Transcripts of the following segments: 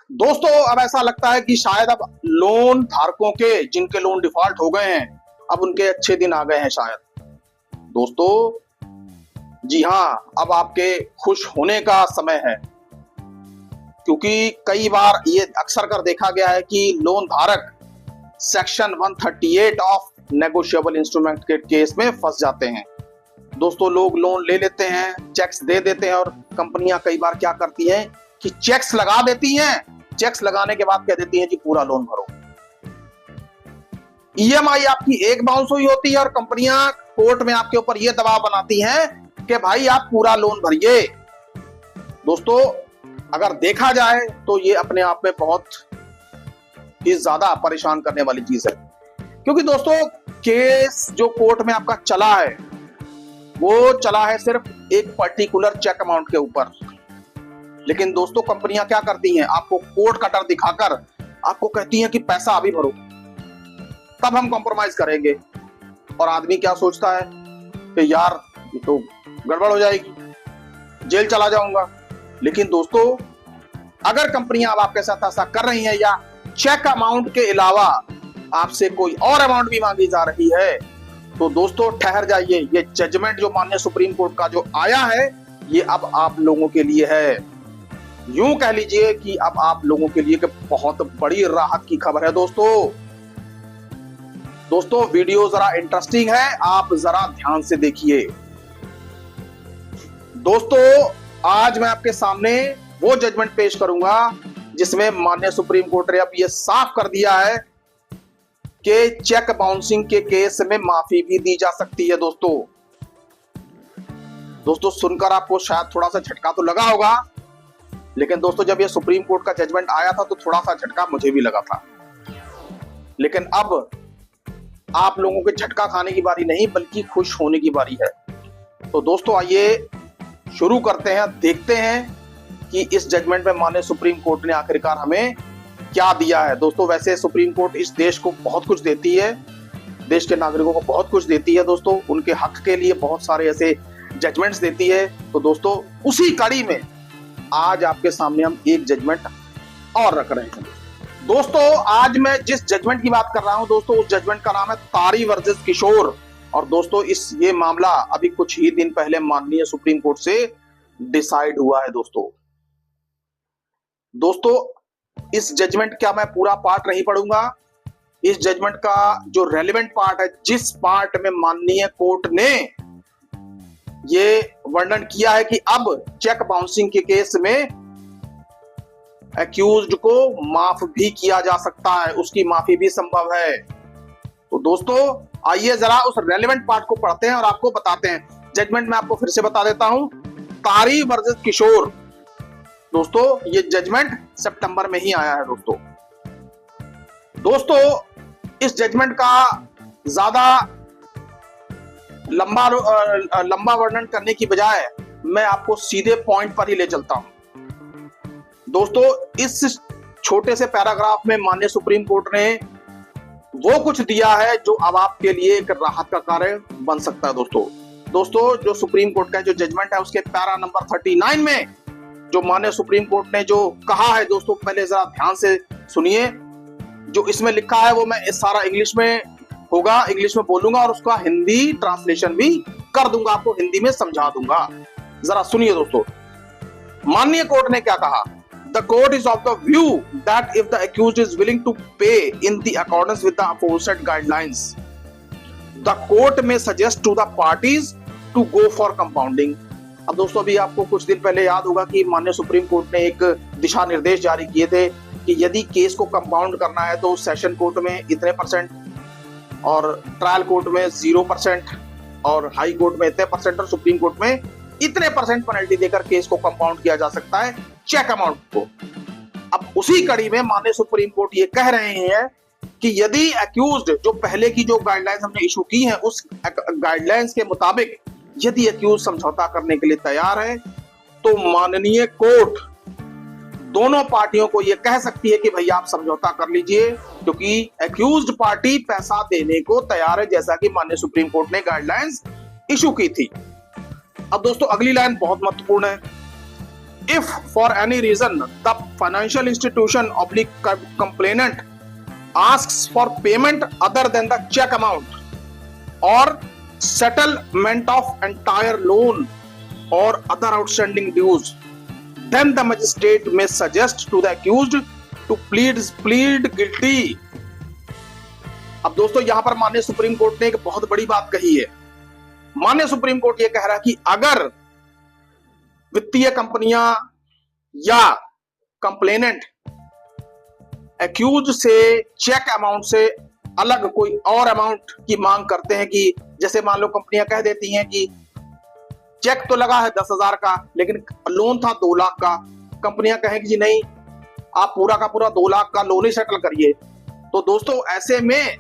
दोस्तों अब ऐसा लगता है कि शायद अब लोन धारकों के जिनके लोन डिफॉल्ट हो गए हैं अब उनके अच्छे दिन आ गए हैं शायद। दोस्तों जी हाँ, अब आपके खुश होने का समय है, क्योंकि कई बार ये अक्सर कर देखा गया है कि लोन धारक सेक्शन 138 ऑफ नेगोशिएबल इंस्ट्रूमेंट के केस में फंस जाते हैं। दोस्तों लोग लोन ले लेते हैं, चेक्स दे देते हैं और कंपनियां कई बार क्या करती हैं कि चेक्स लगा देती हैं। चेक्स लगाने के बाद कह देती हैं कि पूरा लोन भरो। ईएमआई आपकी एक बाउंस हुई होती है और कंपनियां कोर्ट में आपके ऊपर यह दबाव बनाती हैं कि भाई आप पूरा लोन भरिए। दोस्तों अगर देखा जाए तो ये अपने आप में बहुत ही ज्यादा परेशान करने वाली चीज है, क्योंकि दोस्तों केस जो कोर्ट में आपका चला है वो चला है सिर्फ एक पर्टिकुलर चेक अमाउंट के ऊपर। लेकिन दोस्तों कंपनियां क्या करती हैं, आपको कोर्ट कटर दिखाकर आपको कहती हैं कि पैसा अभी भरो तब हम कॉम्प्रोमाइज करेंगे। और आदमी क्या सोचता है कि यार ये तो गड़बड़ हो जाएगी, जेल चला जाऊंगा। लेकिन दोस्तों अगर कंपनियां अब आपके साथ ऐसा कर रही हैं या चेक अमाउंट के अलावा आपसे कोई और अमाउंट भी मांगी जा रही है तो दोस्तों ठहर जाइए, ये जजमेंट जो माननीय सुप्रीम कोर्ट का जो आया है ये अब आप लोगों के लिए है। यूं कह लीजिए कि अब आप लोगों के लिए बहुत बड़ी राहत की खबर है। दोस्तों वीडियो जरा इंटरेस्टिंग है, आप जरा ध्यान से देखिए। दोस्तों आज मैं आपके सामने वो जजमेंट पेश करूंगा जिसमें माननीय सुप्रीम कोर्ट ने अब यह साफ कर दिया है कि चेक बाउंसिंग के केस में माफी भी दी जा सकती है। दोस्तों सुनकर आपको शायद थोड़ा सा झटका तो लगा होगा, लेकिन दोस्तों जब ये सुप्रीम कोर्ट का जजमेंट आया था तो थोड़ा सा झटका मुझे भी लगा था। लेकिन अब आप लोगों के झटका खाने की बारी नहीं बल्कि खुश होने की बारी है। तो दोस्तों आइए शुरू करते हैं, देखते हैं कि इस जजमेंट में माननीय सुप्रीम कोर्ट ने आखिरकार हमें क्या दिया है। दोस्तों वैसे सुप्रीम कोर्ट इस देश को बहुत कुछ देती है, देश के नागरिकों को बहुत कुछ देती है। दोस्तों उनके हक के लिए बहुत सारे ऐसे जजमेंट्स देती है। तो दोस्तों उसी कड़ी में आज आपके सामने हम एक जजमेंट और रख रहे हैं। दोस्तों आज मैं जिस जजमेंट की बात कर रहा हूं दोस्तों उस जजमेंट का नाम है तारी वर्सेस किशोर। और दोस्तों ये मामला अभी कुछ ही दिन पहले माननीय सुप्रीम कोर्ट से डिसाइड हुआ है। दोस्तों इस जजमेंट का मैं पूरा पार्ट नहीं पढ़ूंगा। इस जजमेंट का जो रेलेवेंट पार्ट है, जिस पार्ट में माननीय कोर्ट ने ये वर्णन किया है कि अब चेक बाउंसिंग के केस में एक्यूज्ड को माफ भी किया जा सकता है, उसकी माफी भी संभव है। तो दोस्तों आइए जरा उस रेलेवेंट पार्ट को पढ़ते हैं और आपको बताते हैं। जजमेंट में आपको फिर से बता देता हूं, तारी वर्सेस किशोर। दोस्तों ये जजमेंट सितंबर में ही आया है। दोस्तों इस जजमेंट का ज्यादा लंबा वर्णन करने की बजाय मैं आपको सीधे पॉइंट पर ही ले चलता हूं। दोस्तों इस छोटे से पैराग्राफ में माननीय सुप्रीम कोर्ट ने वो कुछ दिया है जो अब आपके लिए एक राहत का कार्य बन सकता है। दोस्तों जो सुप्रीम कोर्ट का जो जजमेंट है उसके पैरा नंबर 39 में जो माननीय सुप्रीम कोर्ट ने जो कहा है दोस्तों पहले जरा ध्यान से सुनिए। जो इसमें लिखा है वो मैं इस सारा इंग्लिश में होगा, इंग्लिश में बोलूंगा और उसका हिंदी ट्रांसलेशन भी कर दूंगा, आपको हिंदी में समझा दूंगा। जरा सुनिए दोस्तों, माननीय कोर्ट ने क्या कहा। The court is of the view that if the accused is willing to pay in the accordance with the aforesaid guidelines, the court may suggest to the parties to go for compounding. अब दोस्तों अभी आपको कुछ दिन पहले याद होगा कि माननीय सुप्रीम कोर्ट ने एक दिशा निर्देश जारी किए थे कि यदि केस को कंपाउंड करना है तो सेशन कोर्ट में इतने % और ट्रायल कोर्ट में 0% और हाई कोर्ट में इतने % और सुप्रीम कोर्ट में इतने % पेनल्टी देकर केस को कंपाउंड किया जा सकता है चेक अमाउंट को। अब उसी कड़ी में माननीय सुप्रीम कोर्ट ये कह रहे हैं कि यदि एक्यूज्ड जो पहले की जो गाइडलाइंस हमने इशू की हैं उस गाइडलाइंस के मुताबिक यदि एक्यूज समझौता करने के लिए तैयार है तो माननीय कोर्ट दोनों पार्टियों को यह कह सकती है कि भैया आप समझौता कर लीजिए, क्योंकि एक्यूज्ड पार्टी पैसा देने को तैयार है, जैसा कि माननीय सुप्रीम कोर्ट ने गाइडलाइंस इशू की थी। अब दोस्तों अगली लाइन बहुत महत्वपूर्ण है। if for any reason the financial institution oblique complainant asks for payment other than the check amount or settlement of entire loan or other outstanding dues, then the magistrate may suggest to the accused to plead guilty. अब दोस्तों यहां पर माननीय supreme court ने एक बहुत बड़ी बात कही है। माननीय सुप्रीम कोर्ट यह कह रहा है कि अगर वित्तीय कंपनियां या कंप्लेनेंट एक्यूज से चेक अमाउंट से अलग कोई और अमाउंट की मांग करते हैं, कि जैसे मान लो कंपनियां कह देती हैं कि चेक तो लगा है 10,000 का लेकिन लोन था 2 लाख का, कंपनियां कहें कि जी नहीं आप पूरा का पूरा 2 लाख का लोन ही सेटल करिए। तो दोस्तों ऐसे में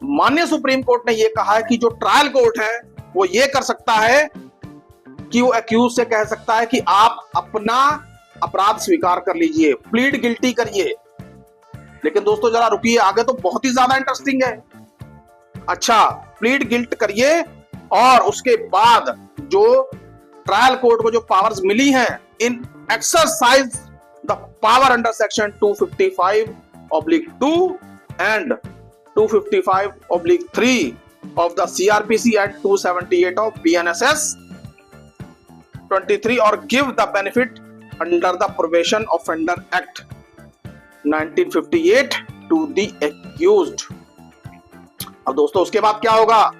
माननीय सुप्रीम कोर्ट ने यह कहा है कि जो ट्रायल कोर्ट है वो ये कर सकता है कि वो एक्यूज से कह सकता है कि आप अपना अपराध स्वीकार कर लीजिए, प्लीड गिल्टी करिए। लेकिन दोस्तों जरा रुकिए, आगे तो बहुत ही ज्यादा इंटरेस्टिंग है। अच्छा, प्लीड गिल्ट करिए और उसके बाद जो ट्रायल कोर्ट को जो पावर्स मिली हैं, in exercise the power under section 255/2 and 255/3 of the CRPC and 278 of BNSS 23 or give the benefit under the Probation Offender Act 1958 to the accused। अब दोस्तों उसके बाद क्या होगा?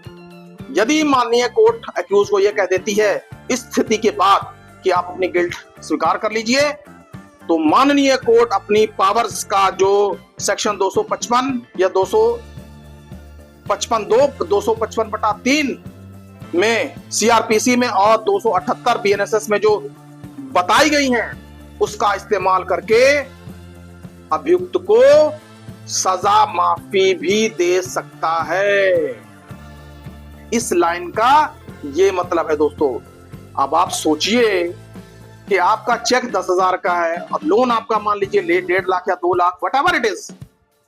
यदि माननीय कोर्ट एक्यूज को यह कह देती है इस स्थिति के बाद कि आप अपनी गिल्ट स्वीकार कर लीजिए, तो माननीय कोर्ट अपनी पावर्स का जो सेक्शन 255 या 255(2) में सीआरपीसी में और 278 बीएनएसएस में जो बताई गई हैं उसका इस्तेमाल करके अभियुक्त को सजा माफी भी दे सकता है। इस लाइन का ये मतलब है दोस्तों। अब आप सोचिए कि आपका चेक 10,000 का है और लोन आपका मान लीजिए 1.5 लाख या 2 lakh, what ever it is,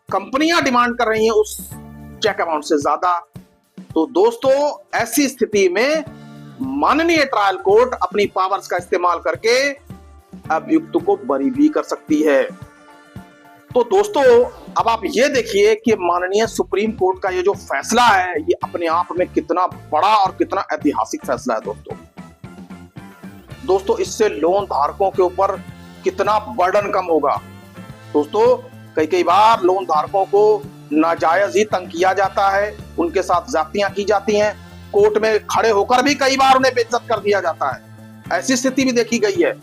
कंपनियां डिमांड कर रही हैं उस चेक अमाउंट से ज्यादा। तो दोस्तों ऐसी स्थिति में माननीय ट्रायल कोर्ट अपनी पावर्स का इस्तेमाल करके अभियुक्त को बरी भी कर सकती है। तो दोस्तों अब आप ये देखिए कि माननीय सुप्रीम कोर्ट का ये जो फैसला है ये अपने आप में कितना बड़ा और कितना ऐतिहासिक फैसला है दोस्तों। इससे लोन धारकों के ऊपर कितना बर्डन कम होगा। दोस्तों कई बार लोन धारकों को नाजायज ही तंग किया जाता है, उनके साथ ज्यादतियां की जाती हैं, कोर्ट में खड़े होकर भी कई बार उन्हें बेइज्जत कर दिया जाता है, ऐसी स्थिति भी देखी गई है।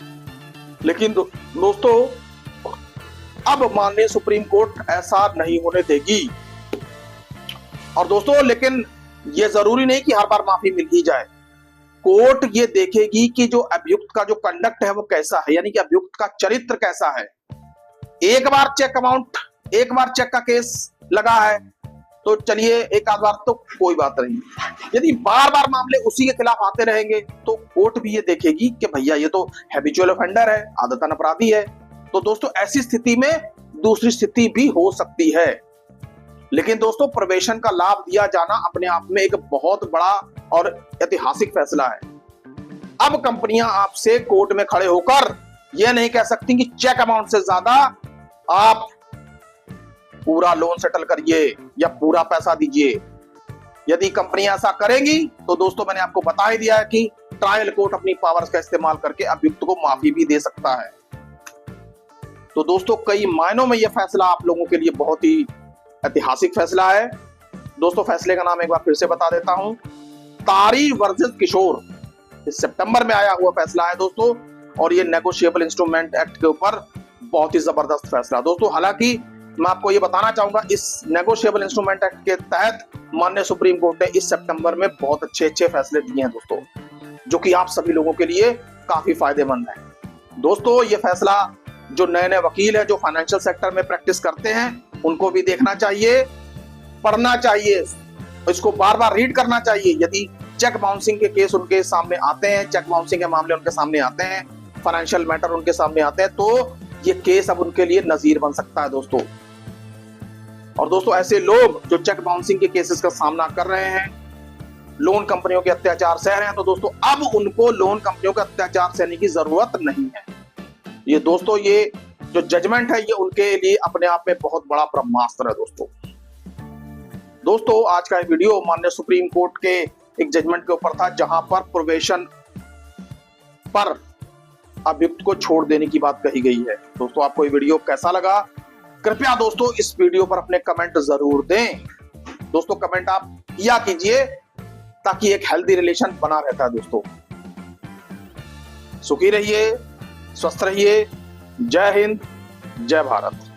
लेकिन दोस्तों अब माननीय सुप्रीम कोर्ट ऐसा नहीं होने देगी। और दोस्तों लेकिन यह जरूरी नहीं कि हर बार माफी मिल ही जाए। कोर्ट ये देखेगी कि जो अभियुक्त का जो कंडक्ट है वो कैसा है, यानी कि अभियुक्त का चरित्र कैसा है। एक बार चेक का केस लगा है तो चलिए एक आध बार तो कोई बात नहीं, यदि बार बार मामले उसी के खिलाफ आते रहेंगे तो कोर्ट भी ये देखेगी कि भैया ये तो हैबिचुअल ऑफेंडर है, आदतन अपराधी है। तो दोस्तों ऐसी स्थिति में दूसरी स्थिति भी हो सकती है। लेकिन दोस्तों प्रोबेशन का लाभ दिया जाना अपने आप में एक बहुत बड़ा और ऐतिहासिक फैसला है। अब कंपनियां आपसे कोर्ट में खड़े होकर यह नहीं कह सकती कि चेक अमाउंट से ज्यादा आप पूरा लोन सेटल करिए या पूरा पैसा दीजिए। यदि कंपनियां ऐसा करेंगी तो दोस्तों मैंने आपको बता ही दिया है कि ट्रायल कोर्ट अपनी पावर्स का इस्तेमाल करके अभियुक्त को माफी भी दे सकता है। तो दोस्तों कई मायनों में यह फैसला आप लोगों के लिए बहुत ही ऐतिहासिक फैसला है। दोस्तों फैसले का नाम एक बार फिर से बता देता हूं, तारी वर्सेस किशोर, इस सितंबर में आया हुआ फैसला है दोस्तों। और ये नेगोशिएबल इंस्ट्रूमेंट एक्ट के ऊपर बहुत ही जबरदस्त फैसला। दोस्तों हालांकि मैं आपको ये बताना चाहूंगा इस नेगोशिएबल इंस्ट्रूमेंट एक्ट के तहत माननीय सुप्रीम कोर्ट ने इस सितंबर में बहुत अच्छे फैसले दिए हैं दोस्तों, जो कि आप सभी लोगों के लिए काफी फायदेमंद है। दोस्तों ये फैसला जो नए वकील हैं जो फाइनेंशियल सेक्टर में प्रैक्टिस करते हैं उनको भी देखना चाहिए, पढ़ना चाहिए, इसको बार बार रीड करना चाहिए। यदि चेक बाउंसिंग के केस उनके सामने आते हैं, चेक बाउंसिंग के मामले उनके सामने आते हैं, फाइनेंशियल मैटर उनके सामने आते हैं, तो ये केस अब उनके लिए नजीर बन सकता है दोस्तों। और दोस्तों ऐसे लोग जो चेक बाउंसिंग के केसेस का सामना कर रहे हैं लोन कंपनियों के अत्याचार सह रहे हैं, तो दोस्तों अब उनको लोन कंपनियों का अत्याचार सहने की जरूरत नहीं है। ये दोस्तों ये जो जजमेंट है ये उनके लिए अपने आप में बहुत बड़ा ब्रह्मास्त्र है। दोस्तों आज का ये वीडियो माननीय सुप्रीम कोर्ट के एक जजमेंट के ऊपर था, जहां पर प्रोबेशन पर अभियुक्त को छोड़ देने की बात कही गई है। दोस्तों आपको ये वीडियो कैसा लगा, कृपया दोस्तों इस वीडियो पर अपने कमेंट जरूर दें। दोस्तों कमेंट आप किया कीजिए ताकि एक हेल्दी रिलेशन बना रहता है। दोस्तों सुखी रहिए, स्वस्थ रहिए। जय हिंद, जय भारत।